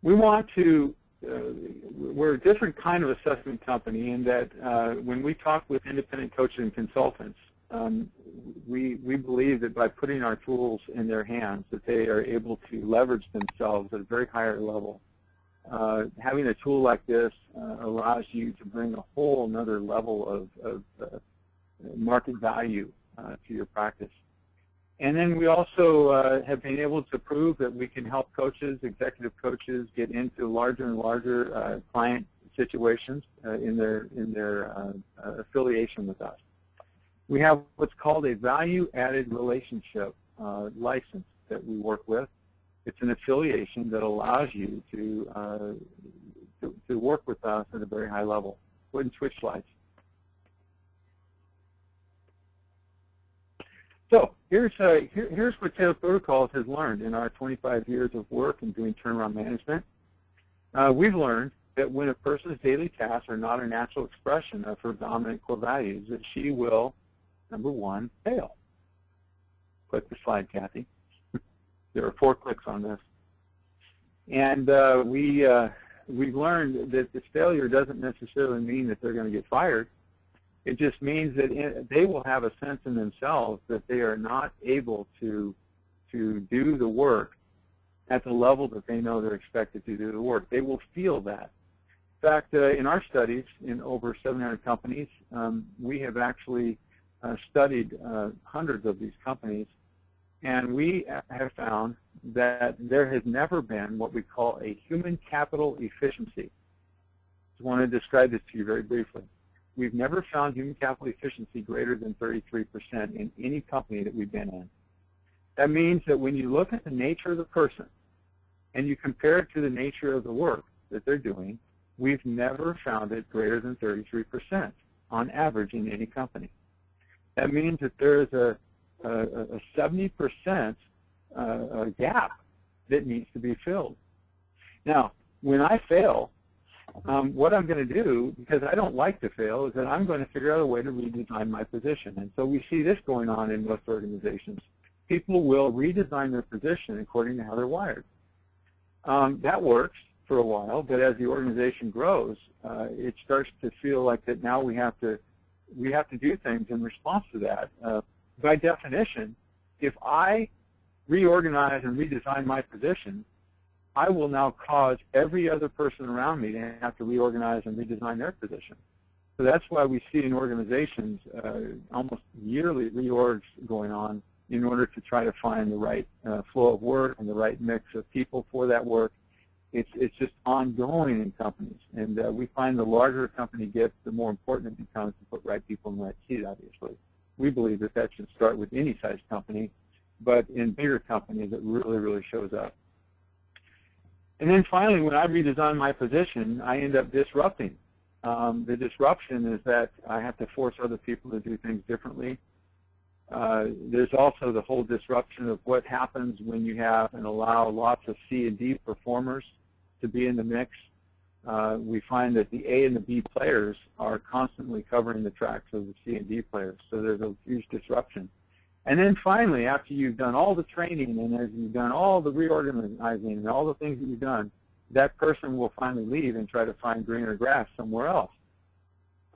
We want to, we're a different kind of assessment company in that when we talk with independent coaches and consultants, we believe that by putting our tools in their hands that they are able to leverage themselves at a very higher level. having a tool like this allows you to bring a whole another level of market value to your practice. And then we also have been able to prove that we can help coaches, executive coaches, get into larger and larger client situations in their affiliation with us. We have what's called a value-added relationship license that we work with. It's an affiliation that allows you to work with us at a very high level. Go ahead and switch slides. So here's what Sales Protocols has learned in our 25 years of work in doing turnaround management. We've learned that when a person's daily tasks are not a natural expression of her dominant core values, that she will, number one, fail. Click the slide, Kathy. There are 4 clicks on this. And we've learned that this failure doesn't necessarily mean that they're going to get fired. It just means that they will have a sense in themselves that they are not able to do the work at the level that they know they're expected to do the work. They will feel that. In fact, in our studies in over 700 companies, we have actually studied hundreds of these companies, and we have found that there has never been what we call a human capital efficiency. I want to describe this to you very briefly. We've never found human capital efficiency greater than 33% in any company that we've been in. That means that when you look at the nature of the person and you compare it to the nature of the work that they're doing, we've never found it greater than 33% on average in any company. That means that there is a 70% gap that needs to be filled. Now, when I fail, what I'm going to do, because I don't like to fail, is that I'm going to figure out a way to redesign my position. And so we see this going on in most organizations. People will redesign their position according to how they're wired. That works for a while, but as the organization grows, it starts to feel like that now we have to do things in response to that. By definition, if I reorganize and redesign my position, I will now cause every other person around me to have to reorganize and redesign their position. So that's why we see in organizations almost yearly reorgs going on in order to try to find the right flow of work and the right mix of people for that work. It's just ongoing in companies. And we find the larger a company gets, the more important it becomes to put right people in the right seat, obviously. We believe that that should start with any size company, but in bigger companies it really, really shows up. And then finally, when I redesign my position, I end up disrupting. The disruption is that I have to force other people to do things differently. There's also the whole disruption of what happens when you have and allow lots of C and D performers to be in the mix. We find that the A and the B players are constantly covering the tracks of the C and D players, so there's a huge disruption. And then finally, after you've done all the training and as you've done all the reorganizing and all the things that you've done, that person will finally leave and try to find greener grass somewhere else.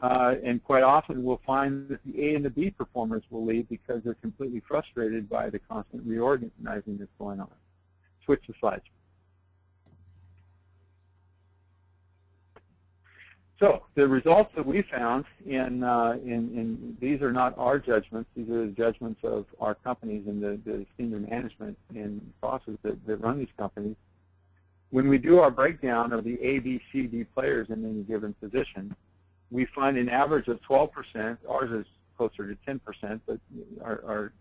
And quite often we'll find that the A and the B performers will leave because they're completely frustrated by the constant reorganizing that's going on. Switch the slides. So the results that we found in these are not our judgments. These are the judgments of our companies and the senior management and bosses that run these companies. When we do our breakdown of the A, B, C, D players in any given position, we find an average of 12%. Ours is closer to 10%, but our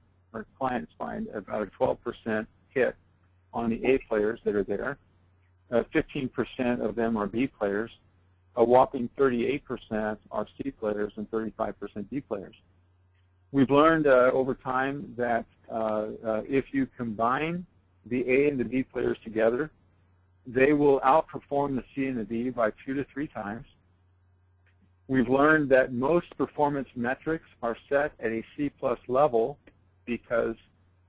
clients find about a 12% hit on the A players that are there. 15% of them are B players. A whopping 38% are C players and 35% D players. We've learned over time that if you combine the A and the D players together, they will outperform the C and the D by 2 to 3 times. We've learned that most performance metrics are set at a C+ level because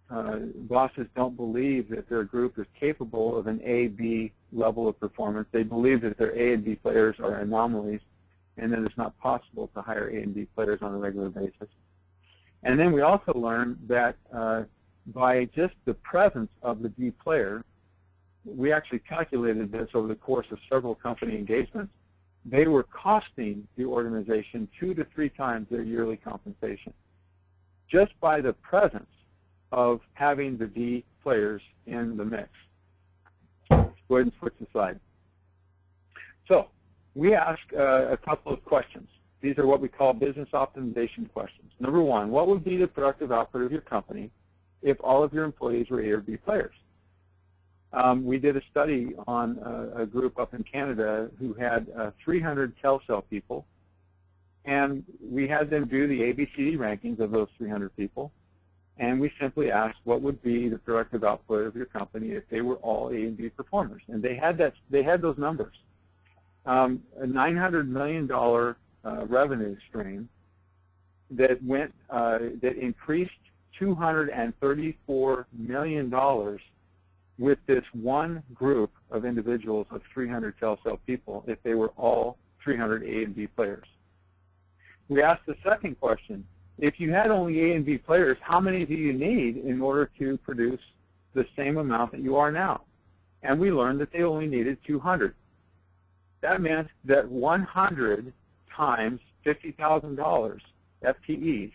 bosses don't believe that their group is capable of an A, B level of performance. They believe that their A and B players are anomalies and that it's not possible to hire A and B players on a regular basis. And then we also learned that by just the presence of the D player, we actually calculated this over the course of several company engagements. They were costing the organization 2 to 3 times their yearly compensation just by the presence of having the D players in the mix. Go ahead and switch the slide. So we ask a couple of questions. These are what we call business optimization questions. Number one, what would be the productive output of your company if all of your employees were A or B players? We did a study on a group up in Canada who had 300 Telcel people, and we had them do the ABCD rankings of those 300 people, and we simply asked what would be the productive output of your company if they were all A and B performers, and they had those numbers. A $900 million revenue stream that increased $234 million with this one group of individuals of 300 Telcel people if they were all 300 A and B players. We asked the second question, if you had only A and B players, how many do you need in order to produce the same amount that you are now? And we learned that they only needed 200. That meant that 100 times $50,000 FTEs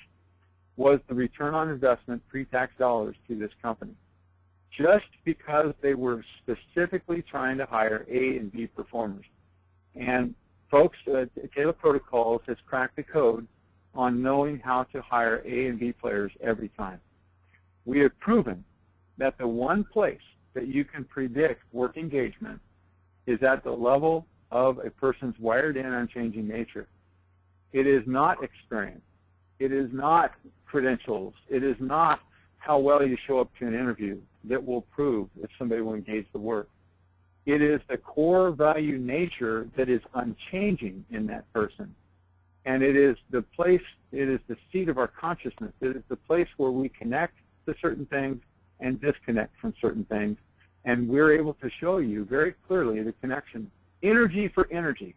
was the return on investment pre-tax dollars to this company, just because they were specifically trying to hire A and B performers. And folks, Taylor Protocols has cracked the code on knowing how to hire A and B players every time. We have proven that the one place that you can predict work engagement is at the level of a person's wired-in, unchanging nature. It is not experience. It is not credentials. It is not how well you show up to an interview that will prove if somebody will engage the work. It is the core value nature that is unchanging in that person. And it is the place, it is the seat of our consciousness. It is the place where we connect to certain things and disconnect from certain things. And we're able to show you very clearly the connection, energy for energy,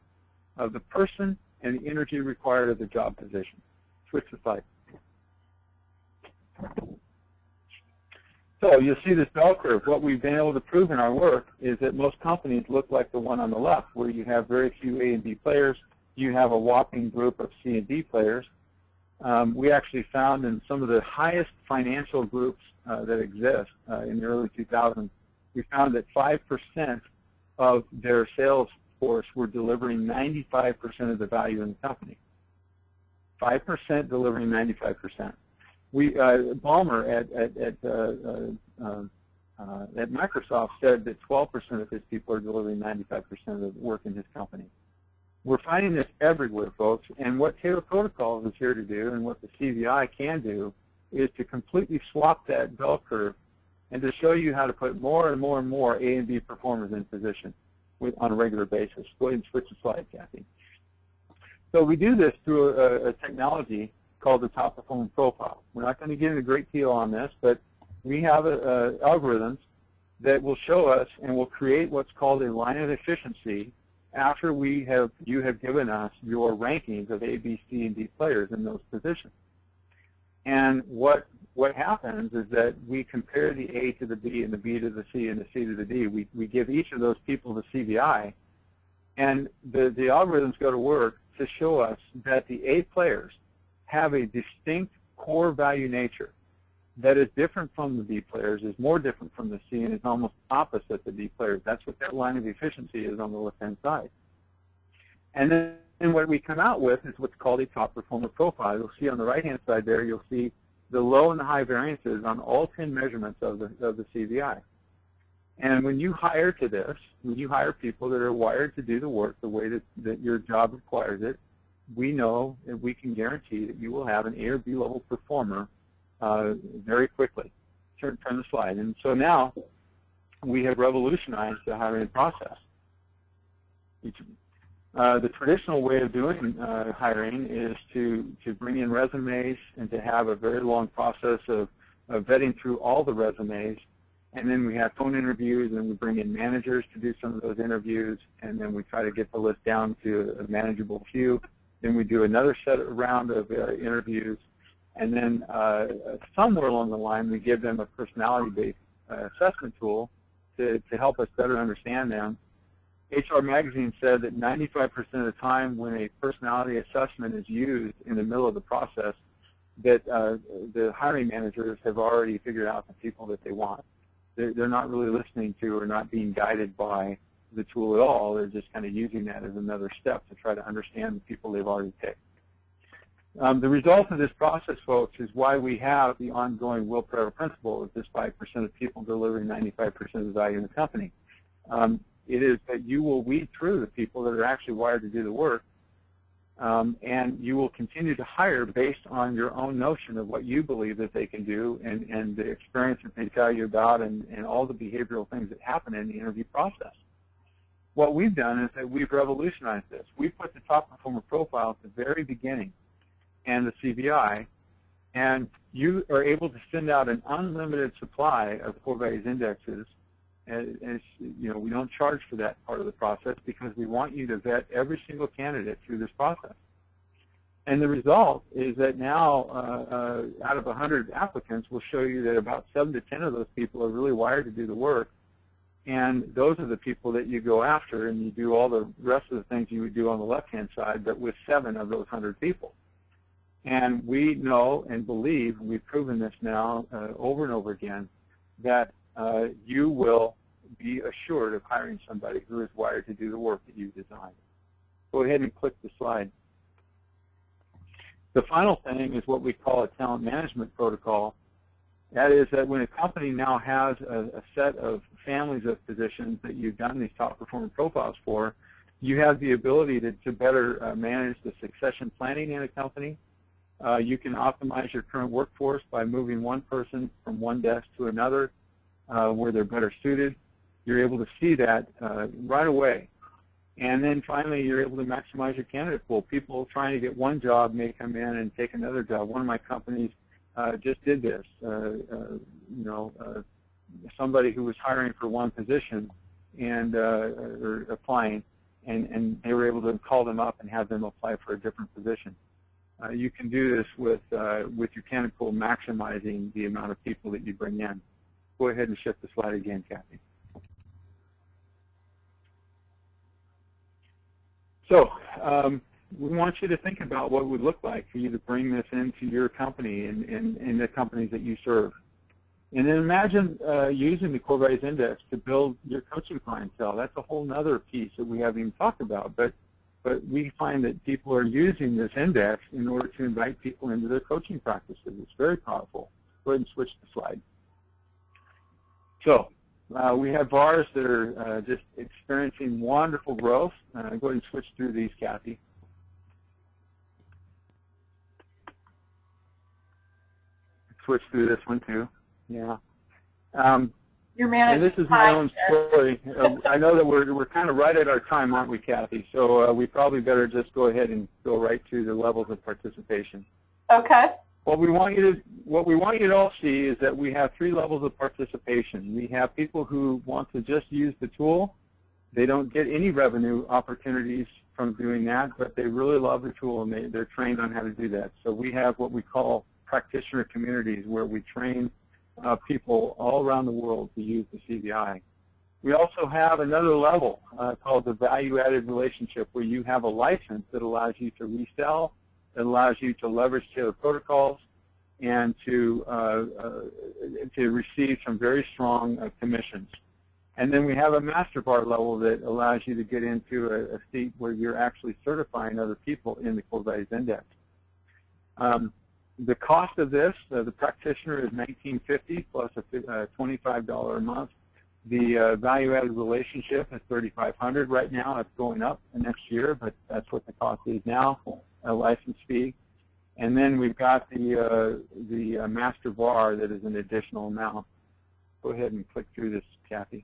of the person and the energy required of the job position. Switch the slide. So you'll see this bell curve. What we've been able to prove in our work is that most companies look like the one on the left, where you have very few A and B players. You have a whopping group of C and D players. We actually found in some of the highest financial groups that exist in the early 2000s, we found that 5% of their sales force were delivering 95% of the value in the company. 5% delivering 95%. Balmer at Microsoft said that 12% of his people are delivering 95% of the work in his company. We're finding this everywhere, folks, and what Taylor Protocols is here to do and what the CVI can do is to completely swap that bell curve and to show you how to put more and more and more A and B performers in position on a regular basis. Go ahead and switch the slide, Kathy. So we do this through a technology called the top performance profile. We're not going to get into a great deal on this, but we have algorithms that will show us and will create what's called a line of efficiency after you have given us your rankings of A, B, C, and D players in those positions. And what happens is that we compare the A to the B and the B to the C and the C to the D. We give each of those people the CVI, and the algorithms go to work to show us that the A players have a distinct core value nature that is different from the B players, is more different from the C, and is almost opposite the D players. That's what that line of efficiency is on the left-hand side. And then what we come out with is what's called a top performer profile. You'll see on the right-hand side there, you'll see the low and the high variances on all 10 measurements of the CVI. And when you hire to this, when you hire people that are wired to do the work the way that your job requires it, we know and we can guarantee that you will have an A or B level performer very quickly. Turn the slide. And so now we have revolutionized the hiring process. The traditional way of doing hiring is to bring in resumes and to have a very long process of vetting through all the resumes. And then we have phone interviews, and we bring in managers to do some of those interviews, and then we try to get the list down to a manageable few. Then we do another round of interviews, and then somewhere along the line we give them a personality-based assessment tool to help us better understand them. HR Magazine said that 95% of the time when a personality assessment is used in the middle of the process, that the hiring managers have already figured out the people that they want. They're not really listening to or not being guided by the tool at all. They're just kind of using that as another step to try to understand the people they've already picked. The result of this process, folks, is why we have the ongoing will forever principle of this 5% of people delivering 95% of the value in the company. It is that you will weed through the people that are actually wired to do the work, and you will continue to hire based on your own notion of what you believe that they can do and the experience that they tell you about and all the behavioral things that happen in the interview process. What we've done is that we've revolutionized this. We've put the top performer profile at the very beginning and the CVI, and you are able to send out an unlimited supply of core values indexes. As you know, we don't charge for that part of the process because we want you to vet every single candidate through this process. And the result is that now, out of 100 applicants, we'll show you that about 7 to 10 of those people are really wired to do the work. And those are the people that you go after, and you do all the rest of the things you would do on the left-hand side, but with 7 of those 100 people. And we know and believe, and we've proven this now over and over again, that you will be assured of hiring somebody who is wired to do the work that you've designed. Go ahead and click the slide. The final thing is what we call a talent management protocol. That is that when a company now has a set of families of positions that you've done these top performer profiles for, you have the ability to better manage the succession planning in a company. You can optimize your current workforce by moving one person from one desk to another where they're better suited. You're able to see that right away. And then finally, you're able to maximize your candidate pool. People trying to get one job may come in and take another job. One of my companies just did this. Somebody who was hiring for one position and or applying, and they were able to call them up and have them apply for a different position. You can do this with your candidate pool, maximizing the amount of people that you bring in. Go ahead and shift the slide again, Kathy. So we want you to think about what it would look like for you to bring this into your company and the companies that you serve. And then imagine using the Core Values Index to build your coaching clientele. That's a whole other piece that we haven't even talked about. But we find that people are using this index in order to invite people into their coaching practices. It's very powerful. Go ahead and switch the slide. So we have VARs that are just experiencing wonderful growth. Go ahead and switch through these, Kathy. Switch through this one too. Yeah. You're managing. And this is my own story. I know that we're kind of right at our time, aren't we, Kathy? So we probably better just go ahead and go right to the levels of participation. Okay. What we want you to all see is that we have 3 levels of participation. We have people who want to just use the tool. They don't get any revenue opportunities from doing that, but they really love the tool and they're trained on how to do that. So we have what we call practitioner communities where we train people all around the world to use the CVI. We also have another level called the value-added relationship where you have a license that allows you to resell, that allows you to leverage tailored protocols, and to receive some very strong commissions. And then we have a master bar level that allows you to get into a seat where you're actually certifying other people in the Core Values Index. The cost of this, the practitioner is $19.50 plus a $25 a month. The value-added relationship is $3,500 right now. It's going up next year, but that's what the cost is now, a license fee. And then we've got the master bar that is an additional amount. Go ahead and click through this, Kathy.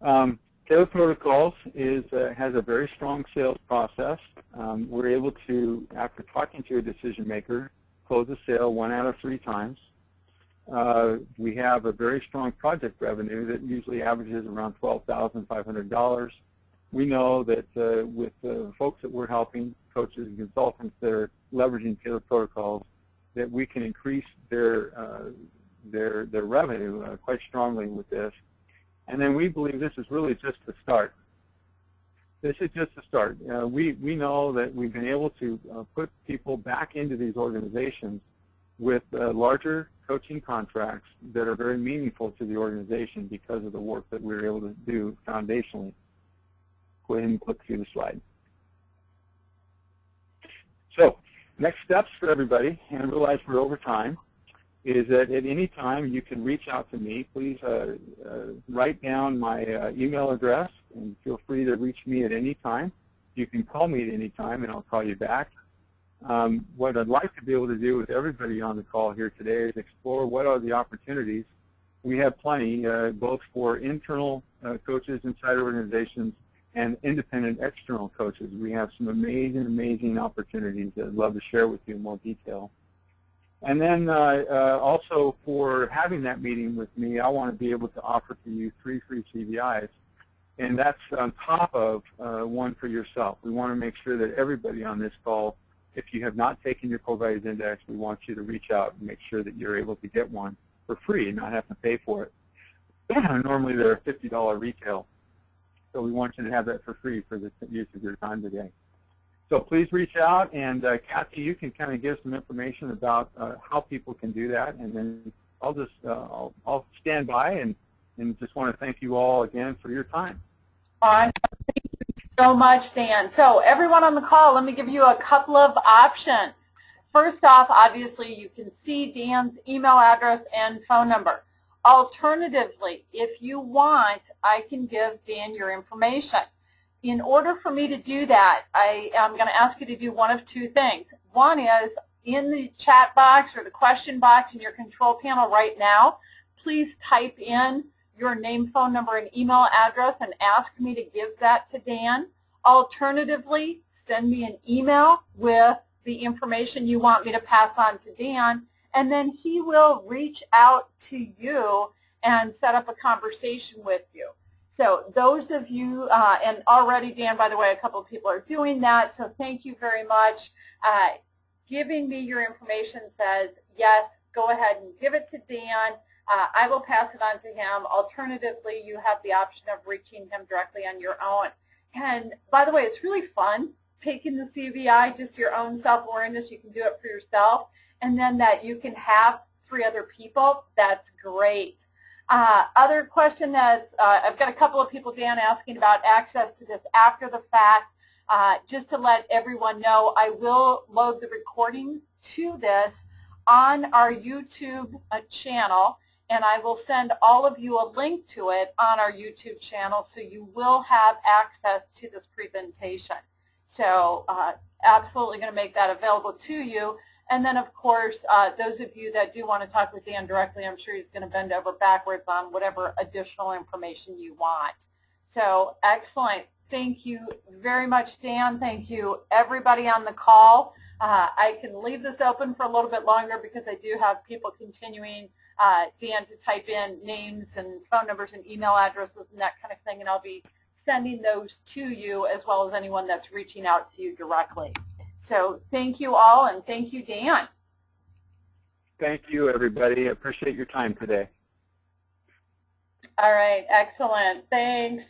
Tailored Protocols has a very strong sales process. We're able to, after talking to a decision maker, close a sale 1 out of 3 times. We have a very strong project revenue that usually averages around $12,500. We know that with the folks that we're helping, coaches and consultants that are leveraging tailored protocols, that we can increase their their revenue quite strongly with this. And then we believe this is really just the start. This is just the start. We know that we've been able to put people back into these organizations with larger coaching contracts that are very meaningful to the organization because of the work that we were able to do foundationally. Go ahead and click through the slide. So, next steps for everybody, and I realize we're over time, is that at any time you can reach out to me. Please write down my email address, and feel free to reach me at any time. You can call me at any time, and I'll call you back. What I'd like to be able to do with everybody on the call here today is explore what are the opportunities. We have plenty, both for internal coaches inside organizations and independent external coaches. We have some amazing, amazing opportunities that I'd love to share with you in more detail. And then also for having that meeting with me, I want to be able to offer to you 3 free CVIs. And that's on top of one for yourself. We want to make sure that everybody on this call, if you have not taken your core values index, we want you to reach out and make sure that you're able to get one for free and not have to pay for it. Normally they're $50 retail, so we want you to have that for free for the use of your time today. So please reach out, and Kathy, you can kind of give some information about how people can do that, and then I'll just I'll stand by and just want to thank you all again for your time. Thank you so much, Dan. So everyone on the call, let me give you a couple of options. First off, obviously, you can see Dan's email address and phone number. Alternatively, if you want, I can give Dan your information. In order for me to do that, I am going to ask you to do one of 2 things. One is in the chat box or the question box in your control panel right now, please type in your name, phone number, and email address and ask me to give that to Dan. Alternatively, send me an email with the information you want me to pass on to Dan, and then he will reach out to you and set up a conversation with you. So those of you, and already, Dan, by the way, a couple of people are doing that, so thank you very much. Giving me your information says, yes, go ahead and give it to Dan. I will pass it on to him. Alternatively, you have the option of reaching him directly on your own. And by the way, it's really fun taking the CVI, just your own self-awareness. You can do it for yourself. And then that you can have 3 other people, that's great. Other question that's, I've got a couple of people, Dan, asking about access to this after the fact. Just to let everyone know, I will load the recording to this on our YouTube channel, and I will send all of you a link to it on our YouTube channel, so you will have access to this presentation. So absolutely going to make that available to you. And then, of course, those of you that do want to talk with Dan directly, I'm sure he's going to bend over backwards on whatever additional information you want. So excellent. Thank you very much, Dan. Thank you, everybody on the call. I can leave this open for a little bit longer because I do have people continuing, Dan, to type in names and phone numbers and email addresses and that kind of thing, and I'll be sending those to you as well as anyone that's reaching out to you directly. So thank you all, and thank you, Dan. Thank you, everybody. I appreciate your time today. All right, excellent. Thanks.